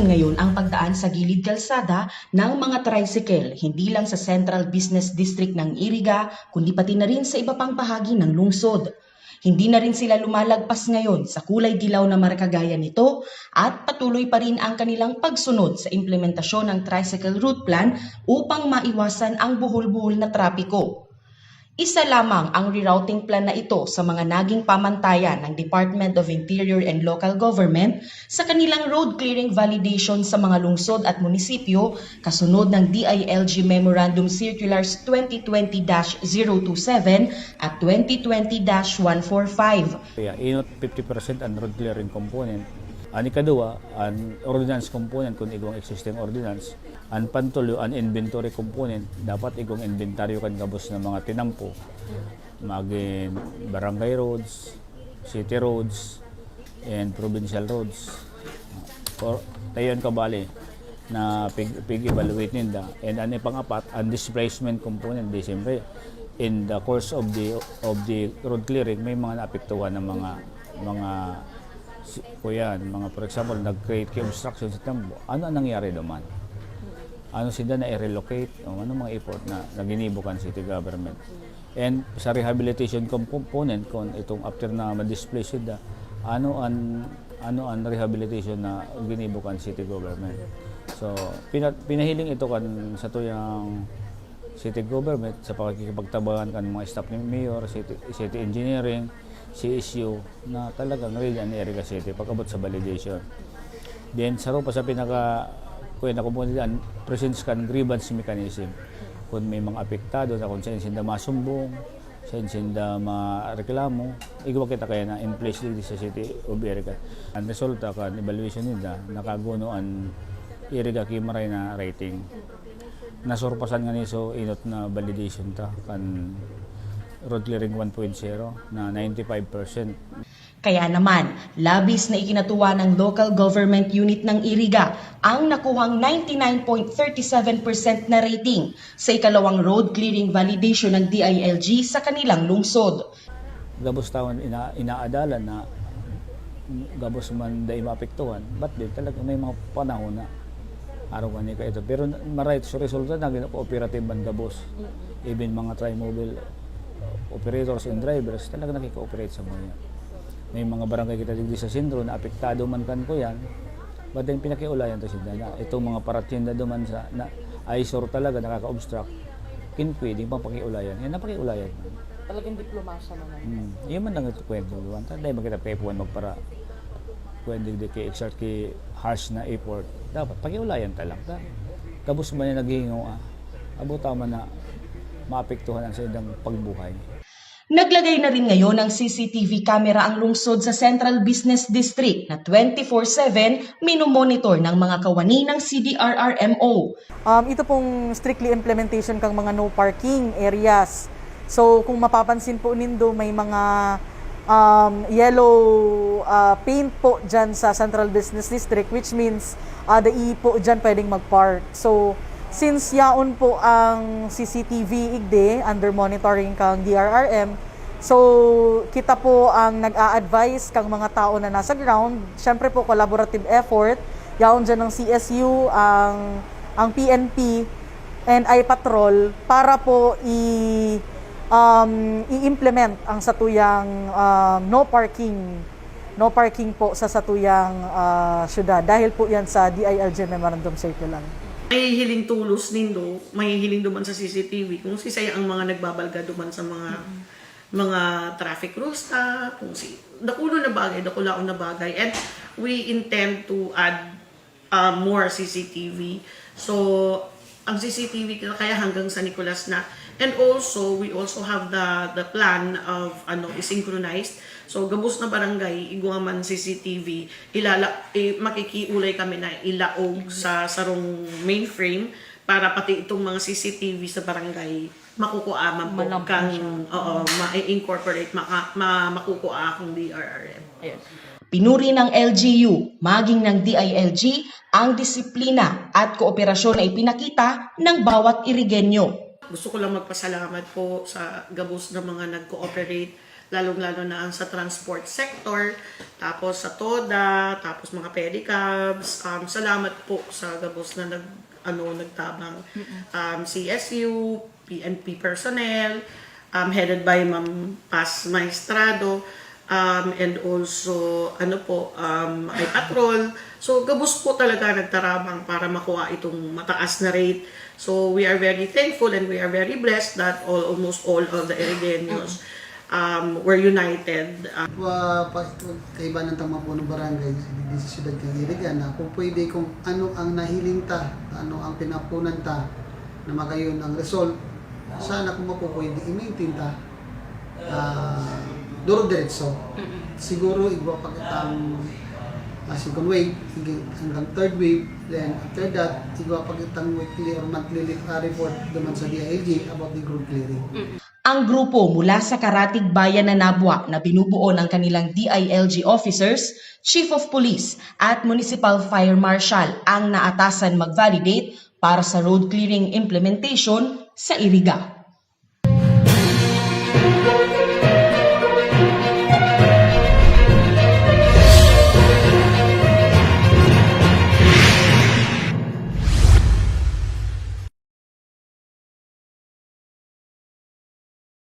rin ngayon ang pagdaan sa gilid kalsada ng mga tricycle, hindi lang sa Central Business District ng Iriga, kundi pati na rin sa iba pang bahagi ng lungsod. Hindi na rin sila lumalagpas ngayon sa kulay dilaw na markagaya nito at patuloy pa rin ang kanilang pagsunod sa implementasyon ng Tricycle Route Plan upang maiwasan ang buhol-buhol na trapiko. Isa lamang ang rerouting plan na ito sa mga naging pamantayan ng Department of Interior and Local Government sa kanilang road clearing validation sa mga lungsod at munisipyo kasunod ng DILG Memorandum Circulars 2020-027 at 2020-145. Kaya inot 50% ang road clearing component. Ani kadua, ang ordinance component kung igong existing ordinance, ang pantulyo, ang inventory component, dapat igong inventaryo kan gabos ng mga tinampo, maging barangay roads, city roads, and provincial roads. Tayon kabali na pig-evaluate ninda. And ang pang-apat, ang displacement component, siyempre, in the course of the road clearing, may mga naapektuhan ng mga for example, nag-create obstruction sa tambo. Ano ang nangyari naman? Ano sila na i-relocate? Ano mga effort na ginibukan city government? And sa rehabilitation component, kung itong after na ma-displace sila, ano ang rehabilitation na ginibukan city government? So, pinahiling ito kan sa tuyang city government sa pakikipagtabangan kan mga staff ni mayor, city engineering, CSU na talagang ready ang Iriga City pagkabot sa validation. Then saro pa sa kuya na komunidad presence kan grievance mechanism. Kung may mga apektado sa kung saan sinda masumbong, saan sinda mareklamo, igawa kita kaya na in place dito sa City of Iriga. Ang resulta kan evaluation nila nakaguno ang Iriga Kimaray na rating. Nasurpasan nga niso inot na validation ta kan road clearing 1.0 na 95%. Kaya naman, labis na ikinatuwa ng local government unit ng Iriga ang nakuhang 99.37% na rating sa ikalawang road clearing validation ng DILG sa kanilang lungsod. Gabos taon inaadala na gabos man dahil maapektuhan, but din talaga may mga panahon na araw ni ka ito. Pero marait sa resulta naging cooperative man gabos. Even mga tri-mobile operators and drivers talaga nakikooperate sa mga. May mga barangay kita dito sa sentro na apektado man kan ko yan, but then pinakiulayan to sila na itong mga paratinda duman sa na eyesore talaga nakaka-obstruct pwedeng pang pakiulayan. Yan napakiulayan. Talagang diplomasya naman. Yun man lang ito kwento. Dahil magkita pepuan magpara pwede di kay exert kay harsh na effort. Dapat pakiulayan talaga. Kabus man yung naghihingo abuta man na maapektuhan ang sa idang pagbuhay. Naglagay na rin ngayon ng CCTV camera ang lungsod sa Central Business District na 24/7 minomonitor ng mga kawani ng CDRRMO. Ito pong strictly implementation kang mga no parking areas. So kung mapapansin po nindo may mga yellow paint po dyan sa Central Business District, which means the E po dyan pwedeng mag-park. So since yaon po ang CCTV igde under monitoring kang DRRM, so kita po ang nag-a-advise kang mga tao na nasa ground. Siyempre po collaborative effort, yaon dyan ng CSU, ang PNP, and iPatrol para po i-implement ang satuyang no parking po sa satuyang syudad dahil po yan sa DILG Memorandum Circular. May hiling tulos nindo, may hiling duman sa CCTV kung sisaya ang mga nagbabalga duman sa mga traffic rules kung dakulo na bagay, dakulaon na bagay, and we intend to add more CCTV. So ang CCTV kaya hanggang sa Nicolas na, and also we also have the plan of synchronized. So gabos na barangay iguaman CCTV makikiulay kami na ilaog sa sarong mainframe para pati itong mga CCTV sa barangay makukuaman po kang ma-incorporate makukuha kung DRRM. Ayun. Pinuri ng LGU, maging ng DILG, ang disiplina at kooperasyon na ipinakita ng bawat Irigenyo. Gusto ko lang magpasalamat po sa gabos na mga nag-cooperate lalong-lalo na ang sa transport sector, tapos sa TODA, tapos mga pedicabs. Salamat po sa gabos na nagtabang. CSU, PNP personnel, headed by Ma'am Paz Maestrado, and also ay patrol. So gabos po talaga nagtarabang para makuha itong mataas na rate. So we are very thankful and we are very blessed that almost all of the Irigeños were united. Kaiba ng tama po ng barangay sa siyudad ng Iriga na kung pwede kung ano ang nahiling ta, ano ang pinapunan ta na magayon ang result, sana kung mapupwede i-maintain ta durog diretso. Siguro igwa pa kitang second wave hanggang third wave, then after that igwa pa kitang weekly or monthly report naman sa DILG about the road clearing. Ang grupo mula sa Karatig Bayan na Nabwa na binubuo ng kanilang DILG officers, Chief of Police at Municipal Fire Marshal ang naatasan mag-validate para sa road clearing implementation sa Iriga.